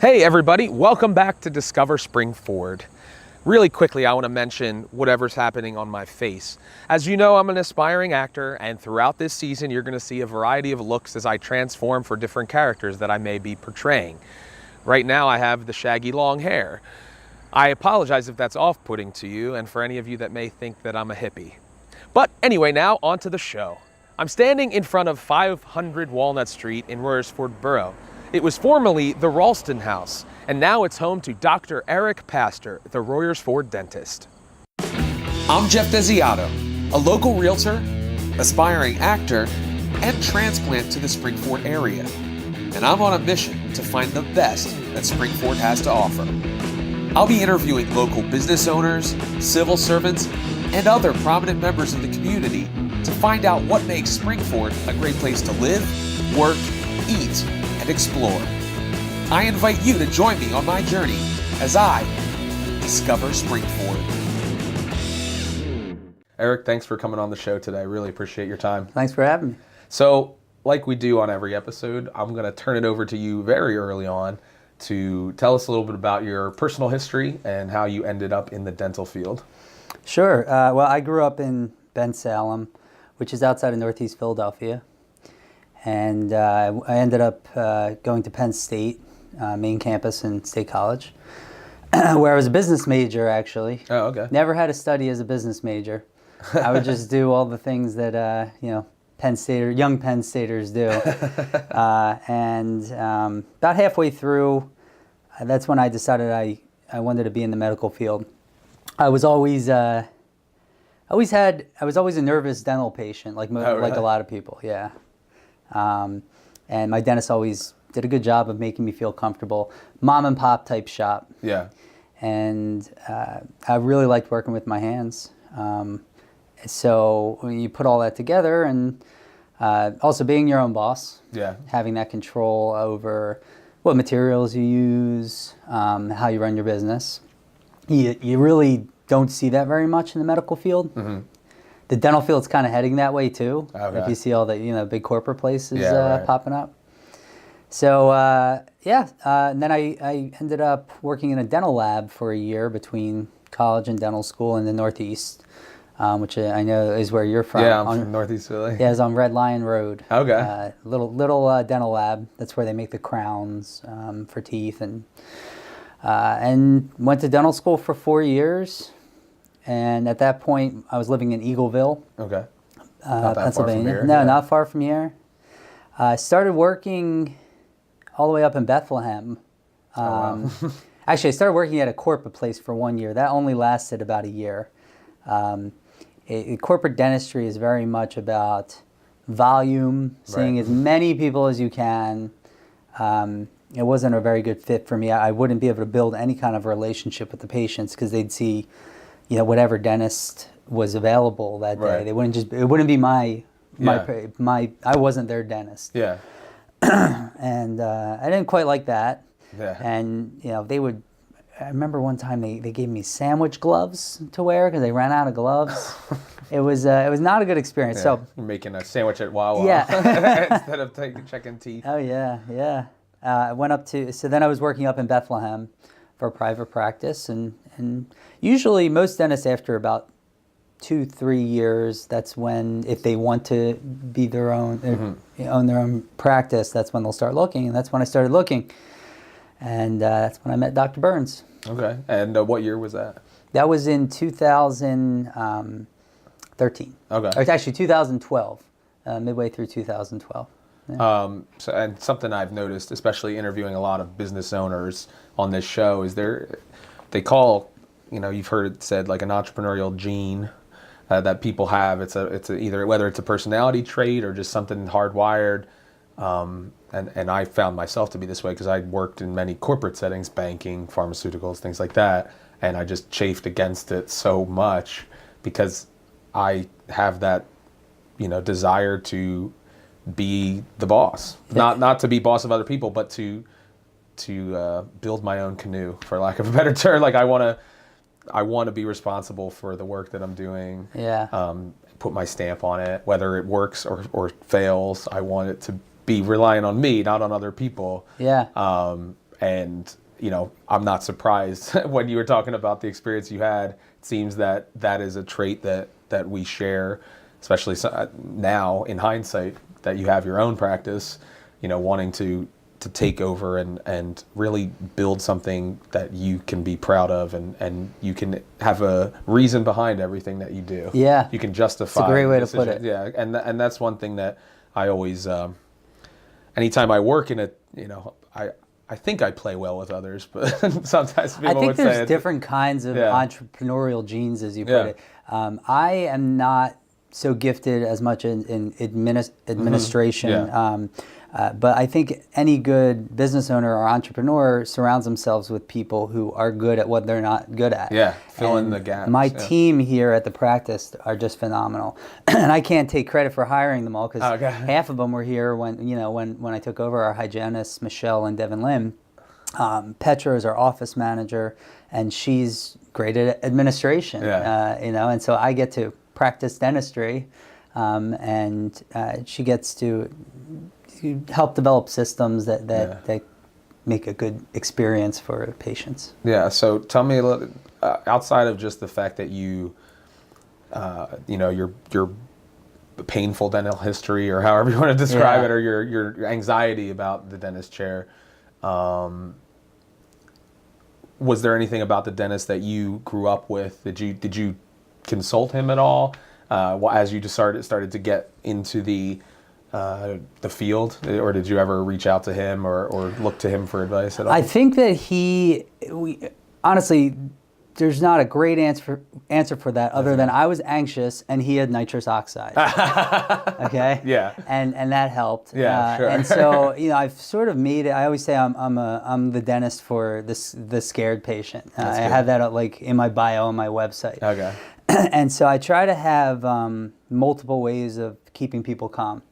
Hey everybody, welcome back to Discover SPRINGFORD. Really quickly, I want to mention whatever's happening on my face. As you know, I'm an aspiring actor, and throughout this season, you're going to see a variety of looks as I transform for different characters that I may be portraying. Right now, I have the shaggy long hair. I apologize if that's off-putting to you, and for any of you that may think that I'm a hippie. But anyway, now on to the show. I'm standing in front of 500 Walnut Street in Royersford Borough. It was formerly the Ralston House, and now it's home to Dr. Eric Pastor, the Royersford Dentist. I'm Geoff Desiato, a local realtor, aspiring actor, and transplant to the Springford area. And I'm on a mission to find the best that Springford has to offer. I'll be interviewing local business owners, civil servants, and other prominent members of the community to find out what makes Springford a great place to live, work, eat, and explore. I invite you to join me on my journey as I discover Springford. Eric, thanks for coming on the show today. I really appreciate your time. Thanks for having me. So, like we do on every episode, I'm going to turn it over to you very early on to tell us a little bit about your personal history and how you ended up in the dental field. Sure. Well, I grew up in Bensalem, which is outside of Northeast Philadelphia. And I ended up going to Penn State, main campus in State College, where I was a business major, actually. Oh, okay. Never had to study as a business major. I would just do all the things that, young Penn Staters do. About halfway through, that's when I decided I wanted to be in the medical field. I was always a nervous dental patient, like a lot of people, yeah. And my dentist always did a good job of making me feel comfortable. Mom and pop type shop. Yeah. And I really liked working with my hands. So when you put all that together, and also being your own boss, yeah, having that control over what materials you use, how you run your business, you really don't see that very much in the medical field. Mm-hmm. The dental field's kind of heading that way too. Okay. If you see all the big corporate places popping up. So and then I ended up working in a dental lab for a year between college and dental school in the Northeast, which I know is where you're from. Yeah, I'm from Northeast Philly. Yeah, it's on Red Lion Road. Okay. Little dental lab. That's where they make the crowns for teeth, and went to dental school for 4 years. And at that point, I was living in Eagleville, okay, Pennsylvania. Not far from here. I started working all the way up in Bethlehem. Wow. Actually, I started working at a corporate place for 1 year. That only lasted about a year. Corporate dentistry is very much about volume, seeing as many people as you can. It wasn't a very good fit for me. I wouldn't be able to build any kind of relationship with the patients because they'd see whatever dentist was available that day. Right. It wouldn't be my I wasn't their dentist. Yeah. And I didn't quite like that. Yeah. And I remember one time they gave me sandwich gloves to wear because they ran out of gloves. It was not a good experience. Yeah. So you're making a sandwich at Wawa instead of checking teeth. Oh yeah. I went up to, so then I was working up in Bethlehem for a private practice, and usually most dentists after about 2-3 years, that's when, if they want to be their own, own their own practice, that's when they'll start looking, and that's when I started looking, and that's when I met Dr. Burns. Okay, and what year was that? That was in 2013. Okay. Or it's actually 2012, midway through 2012. Yeah. And something I've noticed, especially interviewing a lot of business owners on this show, is they call, you've heard it said like an entrepreneurial gene that people have. It's either whether it's a personality trait or just something hardwired. And I found myself to be this way because I worked in many corporate settings, banking, pharmaceuticals, things like that, and I just chafed against it so much because I have that, desire to be the boss, not to be boss of other people, but to build my own canoe, for lack of a better term. Like I want to be responsible for the work that I'm doing. Yeah. Put my stamp on it, whether it works or fails. I want it to be relying on me, not on other people. Yeah. And, I'm not surprised when you were talking about the experience you had. It seems that is a trait that we share, especially now in hindsight that you have your own practice, wanting to take over and really build something that you can be proud of, and you can have a reason behind everything that you do. Yeah. You can justify. It's a great way to put it. Yeah. And that's one thing that I always, anytime I work in it, I think I play well with others, but sometimes people I think would say there's different kinds of entrepreneurial genes, as you put it. I am not so gifted as much in administration, but I think any good business owner or entrepreneur surrounds themselves with people who are good at what they're not good at. Yeah, fill in the gaps. My team here at the practice are just phenomenal, and I can't take credit for hiring them all because half of them were here when I took over. Our hygienists, Michelle and Devin Lim. Petra is our office manager, and she's great at administration. And so I get to practice dentistry, and she gets to help develop systems that make a good experience for patients. Yeah. So tell me a little, outside of just the fact that you, your painful dental history, or however you want to describe it, or your anxiety about the dentist chair. Was there anything about the dentist that you grew up with? Did you consult him at all as you just started to get into the field, or did you ever reach out to him or look to him for advice at all? I think that honestly, there's not a great answer for that other than I was anxious and he had nitrous oxide. Okay. Yeah. And that helped. Yeah. Sure. And so I've sort of made it. I always say I'm the dentist for the scared patient. I have that in my bio on my website. Okay. And so I try to have multiple ways of keeping people calm.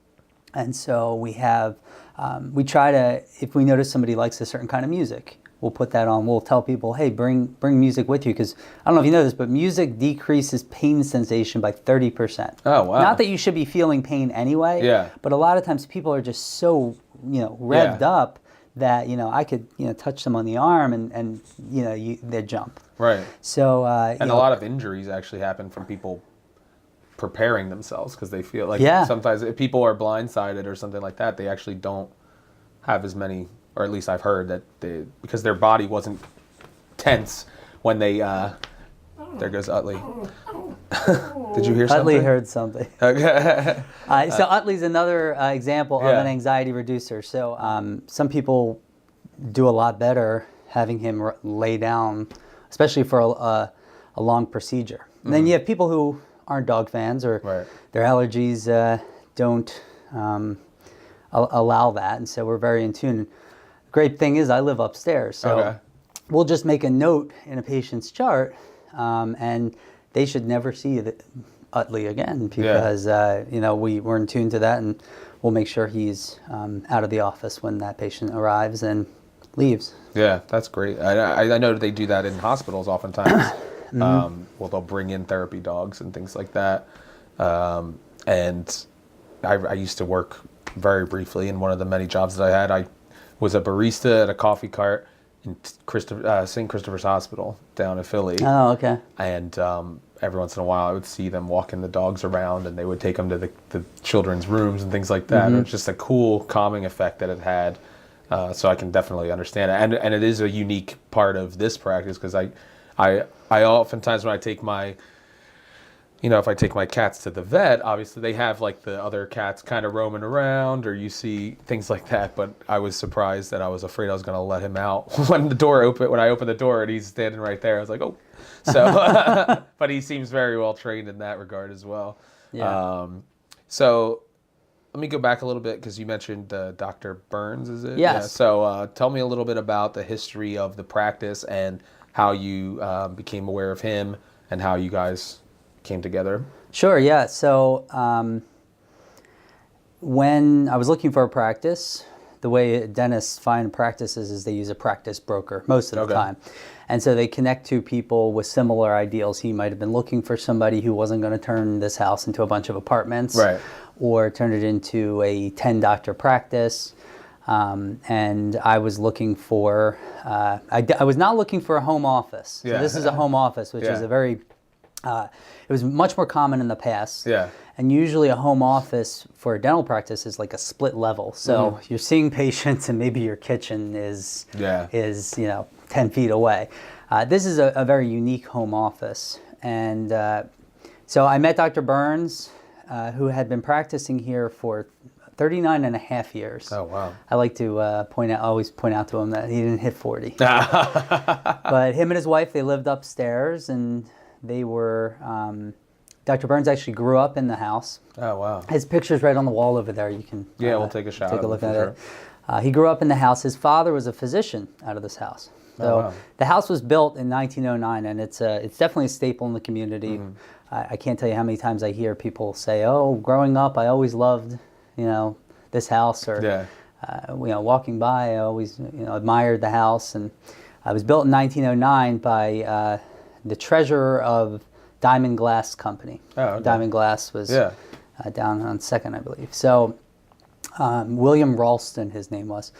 And so we try to, if we notice somebody likes a certain kind of music, we'll put that on. We'll tell people, hey, bring music with you, because I don't know if you know this, but music decreases pain sensation by 30%. Oh, wow. Not that you should be feeling pain anyway, but a lot of times people are just so, revved up that, I could, touch them on the arm and they jump. Right. So, and a lot of injuries actually happen from people preparing themselves because they feel like sometimes if people are blindsided or something like that, they actually don't have as many, or at least I've heard that because their body wasn't tense when they, there goes Utley. Did you hear something? Utley heard something. Okay. So Utley's another example of an anxiety reducer. So some people do a lot better having him lay down, especially for a long procedure. And then you have people who aren't dog fans, or their allergies don't allow that, and so we're very in tune. Great thing is I live upstairs, so we'll just make a note in a patient's chart, and they should never see Utley again because we're in tune to that, and we'll make sure he's out of the office when that patient arrives and leaves. Yeah, that's great. I know they do that in hospitals oftentimes. They'll bring in therapy dogs and things like that. And I used to work very briefly in one of the many jobs that I had. I was a barista at a coffee cart in St. Christopher's Hospital down in Philly. Oh, okay. And every once in a while I would see them walking the dogs around, and they would take them to the children's rooms and things like that. It was just a cool calming effect that it had. So I can definitely understand it. And it is a unique part of this practice because I oftentimes when I take my, if I take my cats to the vet, obviously they have like the other cats kind of roaming around, or you see things like that. But I was surprised that I was afraid I was going to let him out when I opened the door and he's standing right there. I was like, oh, so, but he seems very well trained in that regard as well. Yeah. So let me go back a little bit because you mentioned Dr. Burns, is it? Yes. Yeah. So tell me a little bit about the history of the practice and how you became aware of him and how you guys came together. Sure, yeah. So when I was looking for a practice, the way dentists find practices is they use a practice broker most of the time. And so they connect to people with similar ideals. He might have been looking for somebody who wasn't going to turn this house into a bunch of apartments, or turn it into a 10-doctor practice. And I was looking for, I was not looking for a home office. So this is a home office, which is a very, it was much more common in the past. Yeah. And usually a home office for a dental practice is like a split level. So you're seeing patients and maybe your kitchen is 10 feet away. This is a very unique home office. And so I met Dr. Burns, who had been practicing here for 39 and a half years. Oh, wow. I like to always point out to him that he didn't hit 40. But him and his wife, they lived upstairs, and they were, Dr. Burns actually grew up in the house. Oh, wow. His picture's right on the wall over there. You can we'll take a shot. Take a look at it. He grew up in the house. His father was a physician out of this house. So the house was built in 1909, and it's definitely a staple in the community. I can't tell you how many times I hear people say, "Oh, growing up, I always loved, this house," or walking by, I always admired the house. And it was built in 1909 by the treasurer of Diamond Glass Company. Oh, okay. Diamond Glass was down on 2nd, I believe. So William Ralston, his name was.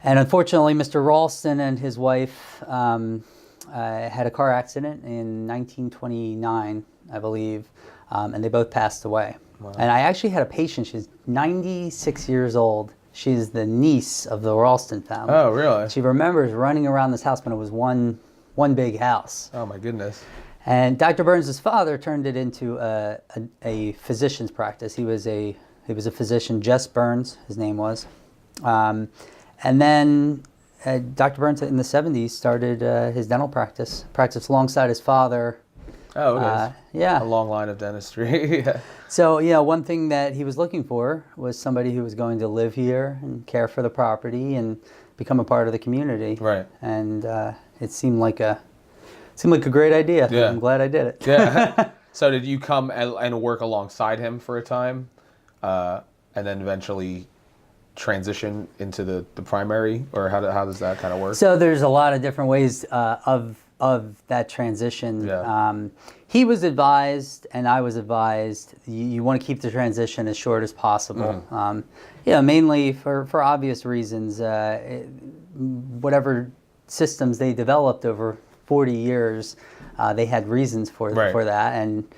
And unfortunately, Mr. Ralston and his wife had a car accident in 1929, I believe, and they both passed away. Wow. And I actually had a patient, she's 96 years old. She's the niece of the Ralston family. Oh, really? She remembers running around this house when it was one big house. Oh, my goodness. And Dr. Burns' father turned it into a physician's practice. He was a physician, Jess Burns, his name was. And then Dr. Burns in the 70s started his dental practice alongside his father. Oh, it is. Yeah. A long line of dentistry. So, one thing that he was looking for was somebody who was going to live here and care for the property and become a part of the community. Right. And it seemed like a great idea. Yeah. I'm glad I did it. Yeah. So did you come and work alongside him for a time, and then eventually transition into the primary, or how does that kind of work? So there's a lot of different ways of that transition. Yeah. He was advised, and I was advised, you want to keep the transition as short as possible. Mainly for obvious reasons. Whatever systems they developed over 40 years, they had reasons for that. And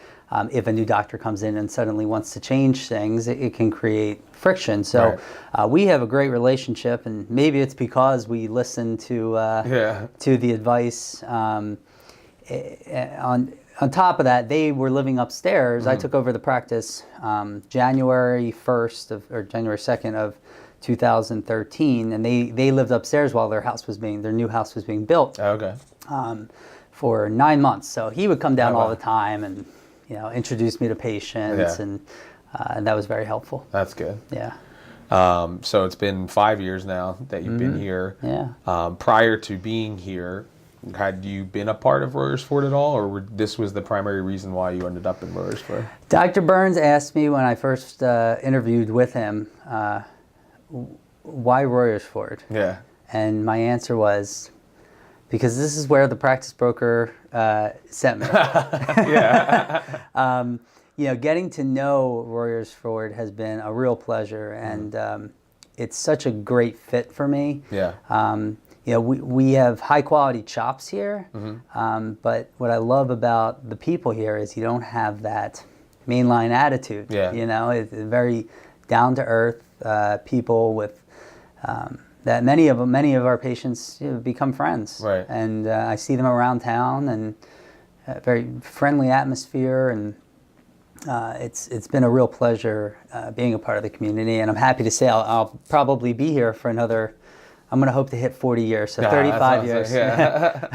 if a new doctor comes in and suddenly wants to change things, it can create friction. So we have a great relationship, and maybe it's because we listen to the advice. On top of that, they were living upstairs. I took over the practice January 2nd of 2013, and they lived upstairs while their new house was being built. Okay. For 9 months. So he would come down all the time and introduce me to patients, and that was very helpful. That's good. Yeah. So it's been 5 years now that you've been here. Yeah. Prior to being here, had you been a part of Royersford at all, or this was the primary reason why you ended up in Royersford? Dr. Burns asked me when I first interviewed with him, why Royersford? Yeah. And my answer was, because this is where the practice broker sent me. Yeah. Getting to know Royersford has been a real pleasure, and it's such a great fit for me. Yeah. We have high quality chops here, but what I love about the people here is you don't have that mainline attitude. Yeah. It's very down to earth people with. That many of our patients become friends, right? And I see them around town, and very friendly atmosphere, and it's been a real pleasure being a part of the community. And I'm happy to say I'll probably be here for another. I'm going to hope to hit 40 years, so 35 years. Yeah.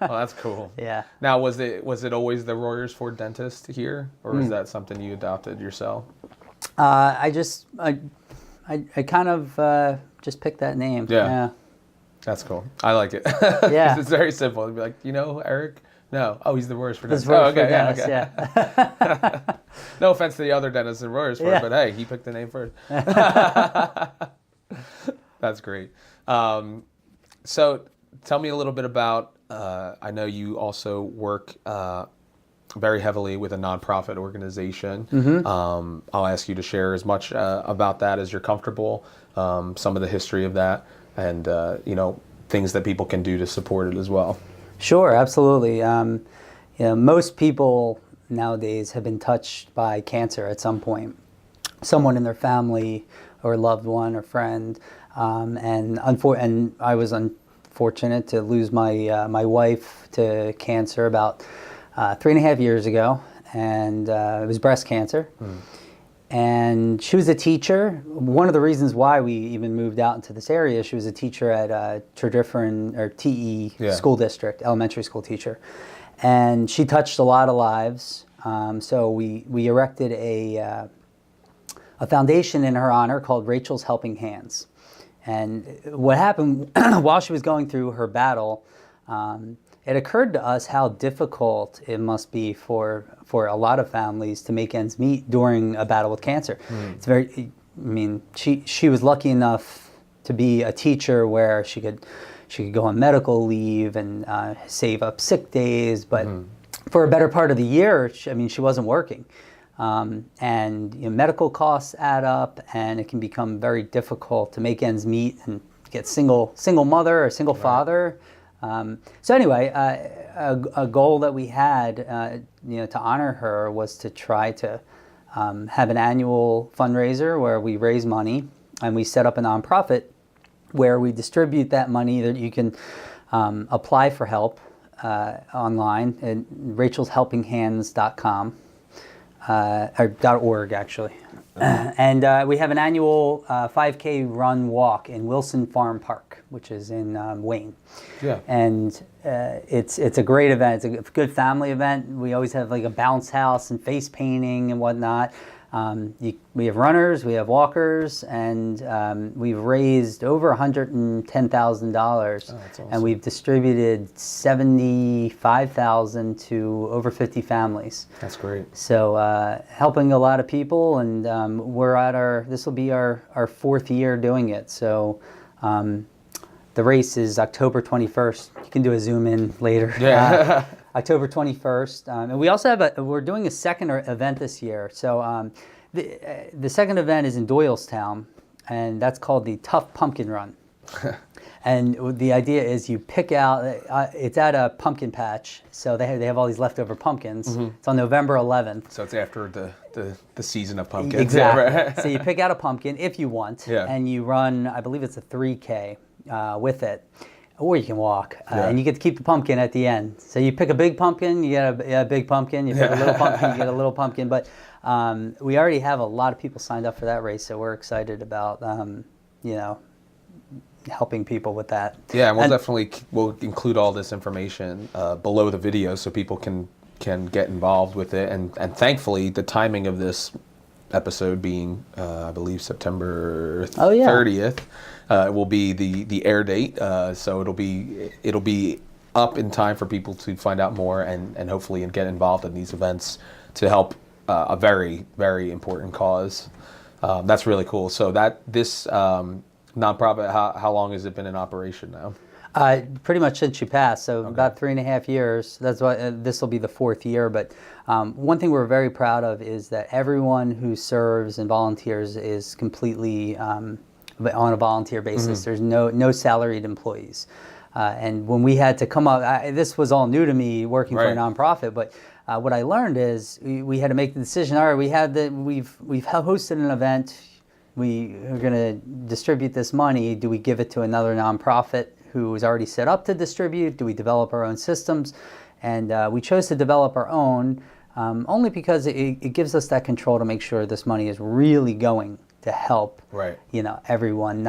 Well, that's cool. Yeah. Now, was it always the Royersford Dentist here, or is that something you adopted yourself? I kind of just picked that name. Yeah. That's cool. I like it. Yeah. It's very simple. It'd be like, Eric? No. Oh, he's the Royersford Dentist. Dentist, okay. Yeah. No offense to the other dentists in Royersford, but hey, he picked the name first. That's great. So tell me a little bit about, I know you also work very heavily with a nonprofit organization. I'll ask you to share as much about that as you're comfortable, some of the history of that, and things that people can do to support it as well. Sure, absolutely. Most people nowadays have been touched by cancer at some point. Someone in their family or loved one or friend, and I was unfortunate to lose my wife to cancer about 3.5 years ago, and it was breast cancer. And she was a teacher. One of the reasons why we even moved out into this area, she was a teacher at Tredyffrin or TE school district, elementary school teacher, and she touched a lot of lives. So we erected a foundation in her honor called Rachel's Helping Hands. And what happened while she was going through her battle, it occurred to us how difficult it must be for a lot of families to make ends meet during a battle with cancer. It's she was lucky enough to be a teacher where she could go on medical leave and save up sick days, but for a better part of the year, she wasn't working. And medical costs add up, and it can become very difficult to make ends meet and get single mother or single father. So anyway, a goal that we had, to honor her was to try to have an annual fundraiser where we raise money, and we set up a nonprofit where we distribute that money that you can apply for help online at rachelshelpinghands.com. Or .org actually, and we have an annual 5K run walk in Wilson Farm Park, which is in Wayne. And it's a great event. It's a good family event. We always have like a bounce house and face painting and whatnot. We have runners, we have walkers, and we've raised over $110,000, and we've distributed $75,000 to over 50 families. That's great. So helping a lot of people, and this will be our 4th year doing it. So the race is October 21st. You can do a zoom in later. October 21st, and we also have we're doing a second event this year. So the second event is in Doylestown, and that's called the Tough Pumpkin Run. And the idea is you pick out. It's at a pumpkin patch, so they have all these leftover pumpkins. It's on November 11th. So it's after the season of pumpkins. Exactly. So you pick out a pumpkin if you want, and you run. I believe it's a 3K with it. Or you can walk, and you get to keep the pumpkin at the end. So you pick a big pumpkin, you get a big pumpkin. You pick a little pumpkin, you get a little pumpkin. But we already have a lot of people signed up for that race, so we're excited about helping people with that. Yeah, and we'll include all this information below the video so people can get involved with it. And thankfully, the timing of this episode being, I believe, September 30th. Will be the air date, so it'll be up in time for people to find out more and hopefully get involved in these events to help a very, very important cause. That's really cool. So this nonprofit, how long has it been in operation now? Pretty much since you passed, so about 3.5 years. That's why this will be the 4th year. But one thing we're very proud of is that everyone who serves and volunteers is completely on a volunteer basis. There's no salaried employees. And when we had to come up, this was all new to me working for a nonprofit, but what I learned is we had to make the decision, all right, we've hosted an event, we are going to distribute this money. Do we give it to another nonprofit who is already set up to distribute? Do we develop our own systems? And we chose to develop our own only because it gives us that control to make sure this money is really going to help, everyone.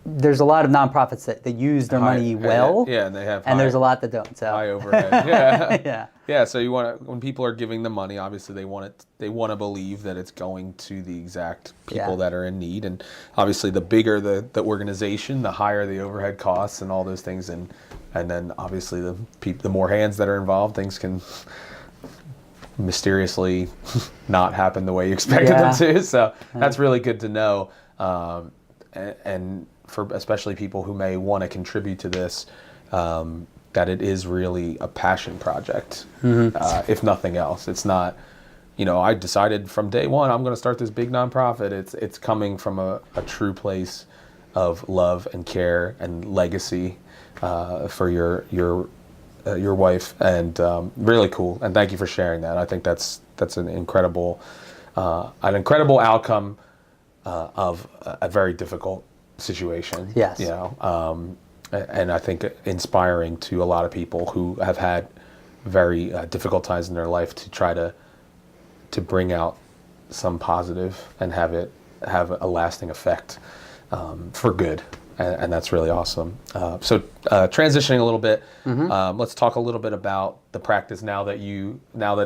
There's a lot of nonprofits that use their money well, and they have, and there's a lot that don't. So high overhead, So you when people are giving the money, obviously they want to believe that it's going to the exact people that are in need, and obviously the bigger the organization, the higher the overhead costs and all those things, and then obviously the more hands that are involved, things can mysteriously not happen the way you expected them to. So that's really good to know. And for especially people who may want to contribute to this, that it is really a passion project, if nothing else. It's not, I decided from day one I'm going to start this big nonprofit. It's coming from a true place of love and care and legacy for your wife, and really cool. And thank you for sharing that. I think that's an incredible outcome of a very difficult situation. Yes. And I think inspiring to a lot of people who have had very difficult times in their life to try to bring out some positive and have a lasting effect for good. And that's really awesome. So transitioning a little bit, let's talk a little bit about the practice now that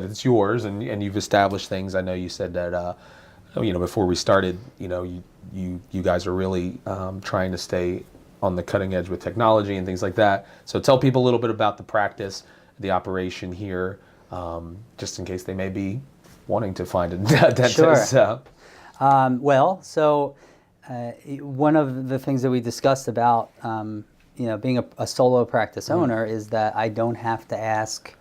it's yours and you've established things. I know you said that before we started, you guys are really trying to stay on the cutting edge with technology and things like that. So tell people a little bit about the practice, the operation here, just in case they may be wanting to find a dentist. Sure. One of the things that we discussed about being a solo practice owner is that I don't have to ask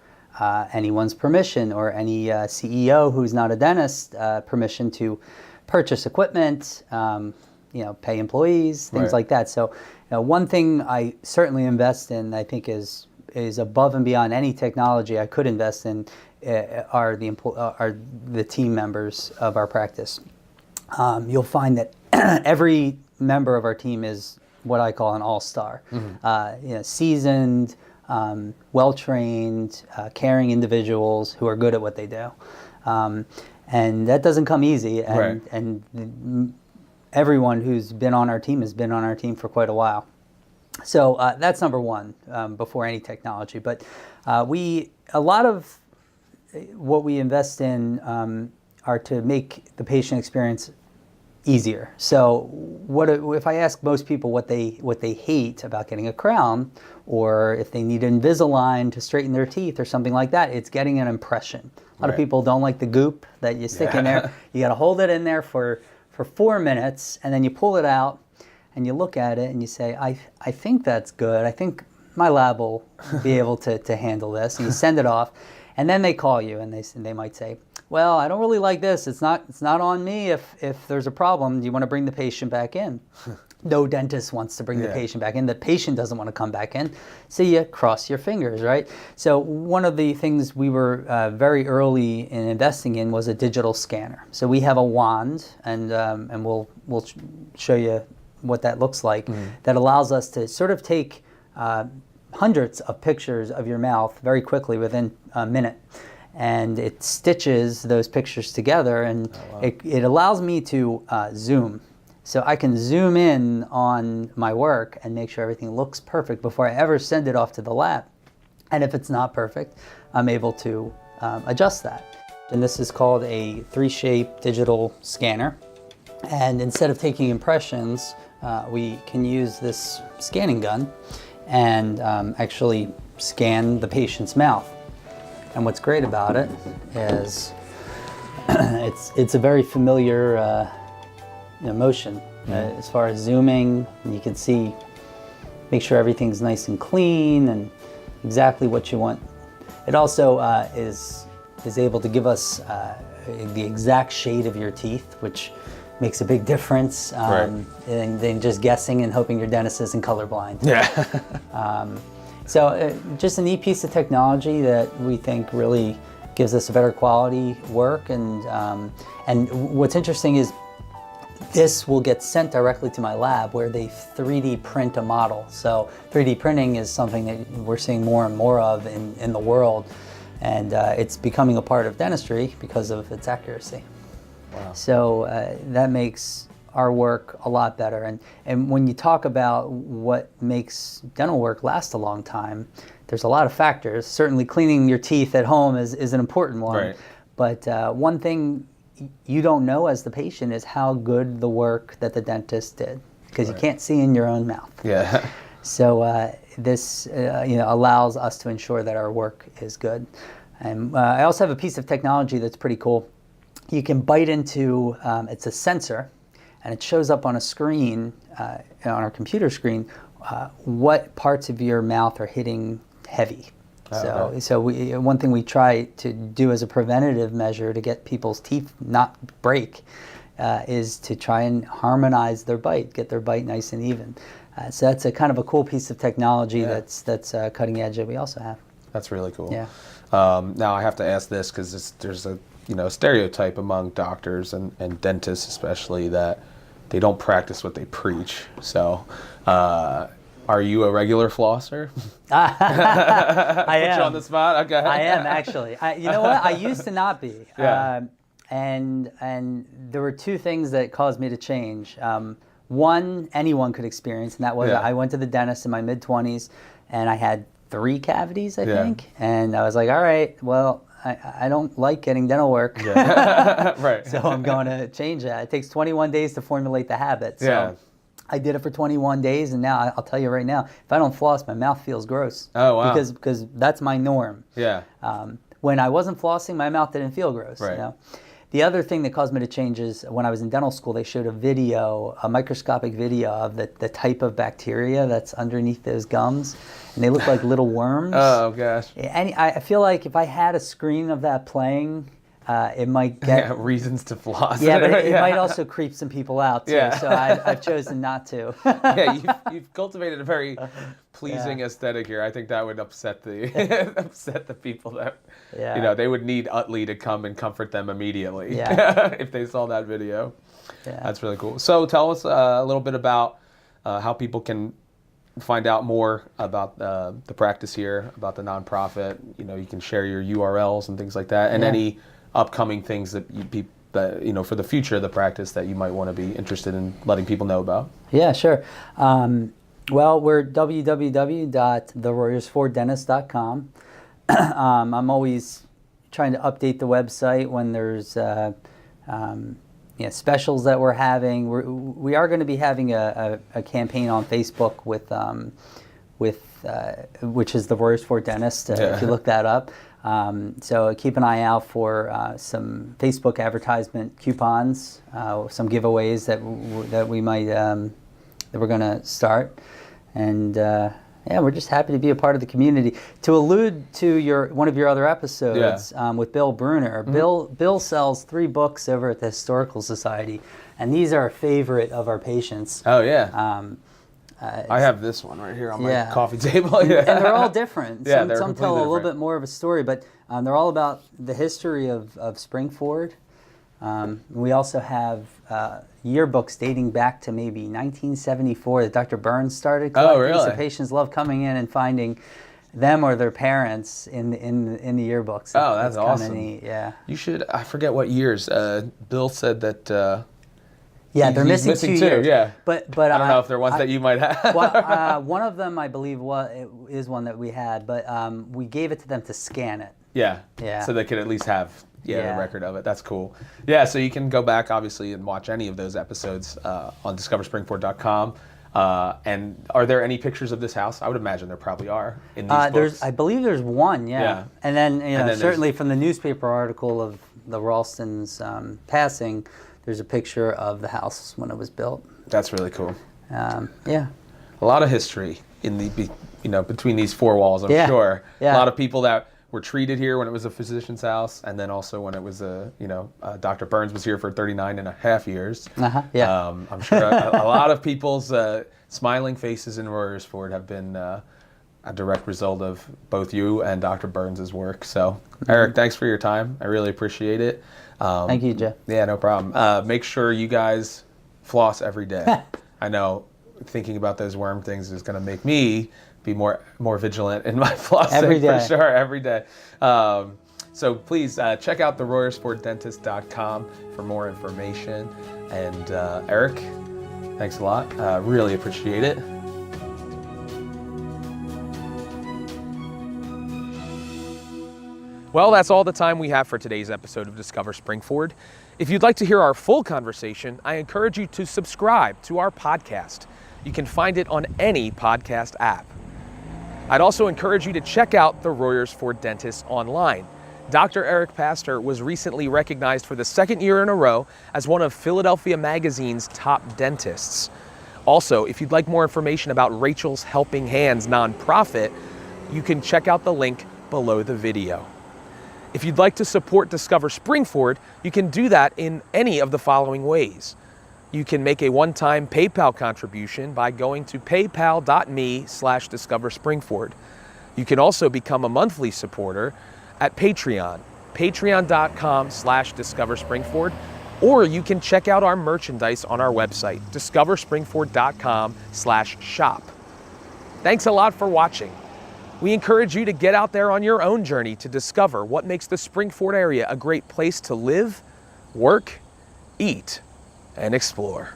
anyone's permission, or any CEO who's not a dentist permission to purchase equipment, pay employees, things like that. So one thing I certainly invest in, I think is above and beyond any technology I could invest in, are the team members of our practice. You'll find that every member of our team is what I call an all-star. Seasoned, well-trained, caring individuals who are good at what they do. And that doesn't come easy. And everyone who's been on our team has been on our team for quite a while. So that's number one, before any technology. But a lot of what we invest in are to make the patient experience easier. So if I ask most people what they hate about getting a crown, or if they need Invisalign to straighten their teeth or something like that, it's getting an impression. A lot of people don't like the goop that you stick in there. You got to hold it in there for 4 minutes, and then you pull it out and you look at it and you say, I think that's good. I think my lab will be able to handle this. And you send it off, and then they call you and they might say, well, I don't really like this. It's not on me if there's a problem. Do you want to bring the patient back in? No dentist wants to bring the patient back in. The patient doesn't want to come back in. So you cross your fingers, right? So one of the things we were very early in investing in was a digital scanner. So we have a wand, and we'll show you what that looks like, that allows us to sort of take hundreds of pictures of your mouth very quickly within a minute. And it stitches those pictures together, and it allows me to zoom. So I can zoom in on my work and make sure everything looks perfect before I ever send it off to the lab. And if it's not perfect, I'm able to adjust that. And this is called a 3-shape digital scanner. And instead of taking impressions, we can use this scanning gun and actually scan the patient's mouth. And what's great about it is it's a very familiar motion. As far as zooming, you can see, make sure everything's nice and clean and exactly what you want. It also is able to give us the exact shade of your teeth, which makes a big difference than just guessing and hoping your dentist isn't colorblind. So just a neat piece of technology that we think really gives us a better quality work. And what's interesting is this will get sent directly to my lab, where they 3D print a model. So 3D printing is something that we're seeing more and more of in the world. And it's becoming a part of dentistry because of its accuracy. Wow. So that makes our work a lot better. And when you talk about what makes dental work last a long time, there's a lot of factors. Certainly cleaning your teeth at home is an important one. But one thing you don't know as the patient is how good the work that the dentist did, because you can't see in your own mouth. So this allows us to ensure that our work is good. And I also have a piece of technology that's pretty cool. You can bite into, it's a sensor, and it shows up on a screen, on our computer screen, what parts of your mouth are hitting heavy. Okay. So one thing we try to do as a preventative measure to get people's teeth not break is to try and harmonize their bite, get their bite nice and even. So that's a kind of a cool piece of technology that's cutting edge that we also have. That's really cool. Yeah. Now I have to ask this because there's a stereotype among doctors and dentists especially that they don't practice what they preach. So are you a regular flosser? I am. Put you on the spot? Okay. I am actually. You know what? I used to not be. Yeah. And there were two things that caused me to change. One, anyone could experience, and that was I went to the dentist in my mid-20s, and I had 3 cavities, I think. And I was like, all right, well, I don't like getting dental work. Yeah. Right. So I'm going to change that. It takes 21 days to formulate the habit. So I did it for 21 days, and now I'll tell you right now, if I don't floss, my mouth feels gross. Oh, wow. Because that's my norm. Yeah. When I wasn't flossing, my mouth didn't feel gross. Right. You know? The other thing that caused me to change is when I was in dental school, they showed a microscopic video of the type of bacteria that's underneath those gums, and they look like little worms. Oh, gosh. And I feel like if I had a screen of that playing, it might get... reasons to floss. Yeah, but it might also creep some people out, too. Yeah. So I've chosen not to. Yeah, you've cultivated a very pleasing aesthetic here. I think that would upset the people that, they would need Utley to come and comfort them immediately if they saw that video. Yeah. That's really cool. So tell us a little bit about how people can find out more about the practice here, about the nonprofit. You can share your URLs and things like that, and any upcoming things that for the future of the practice that you might want to be interested in letting people know about. Yeah, sure. Well, we're www.theroyersforddentist.com. I'm always trying to update the website when there's specials that we're having. We are going to be having a campaign on Facebook with which is the Royersford Dentist. If you look that up. So keep an eye out for some Facebook advertisement coupons, some giveaways that we might that we're going to start, and we're just happy to be a part of the community. To allude to one of your other episodes with Bill Bruner, Bill sells 3 books over at the Historical Society, and these are a favorite of our patients. Oh yeah. I have this one right here on my coffee table. And they're all different. Some tell a little bit more of a story, but they're all about the history of Springford. We also have yearbooks dating back to maybe 1974 that Dr. Burns started collecting. Oh, really? So patients love coming in and finding them or their parents in the yearbooks. Oh, that's awesome. Neat, yeah. You should. I forget what years. Bill said that. Yeah, they're missing 2 years. Yeah, but I don't know if they're ones that you might have. Well, one of them, I believe, is one that we had, but we gave it to them to scan it. Yeah. So they could at least have the record of it. That's cool. Yeah, so you can go back, obviously, and watch any of those episodes on discoverspringford.com. And are there any pictures of this house? I would imagine there probably are in these books. I believe there's one, yeah. And then, certainly from the newspaper article of the Ralston's passing, there's a picture of the house when it was built. That's really cool. Yeah. A lot of history in between these 4 walls, I'm sure. Yeah. A lot of people that were treated here when it was a physician's house, and then also when it was Dr. Burns was here for 39 and a half years. Yeah. I'm sure a lot of people's smiling faces in Royersford have been a direct result of both you and Dr. Burns' work. So, Eric, thanks for your time. I really appreciate it. Thank you, Jeff. Yeah, no problem. Make sure you guys floss every day. I know thinking about those worm things is going to make me be more vigilant in my flossing every day. For sure, every day. So please check out theroyersforddentist.com for more information. And Eric, thanks a lot. Really appreciate it. Well, that's all the time we have for today's episode of Discover Springford. If you'd like to hear our full conversation, I encourage you to subscribe to our podcast. You can find it on any podcast app. I'd also encourage you to check out the Royersford Dentist online. Dr. Eric Pastor was recently recognized for the 2nd year in a row as one of Philadelphia Magazine's top dentists. Also, if you'd like more information about Rachel's Helping Hands nonprofit, you can check out the link below the video. If you'd like to support Discover Springford, you can do that in any of the following ways. You can make a one-time PayPal contribution by going to paypal.me/discoverspringford. You can also become a monthly supporter at Patreon, patreon.com/discoverspringford, or you can check out our merchandise on our website, discoverspringford.com/shop. Thanks a lot for watching. We encourage you to get out there on your own journey to discover what makes the Springford area a great place to live, work, eat, and explore.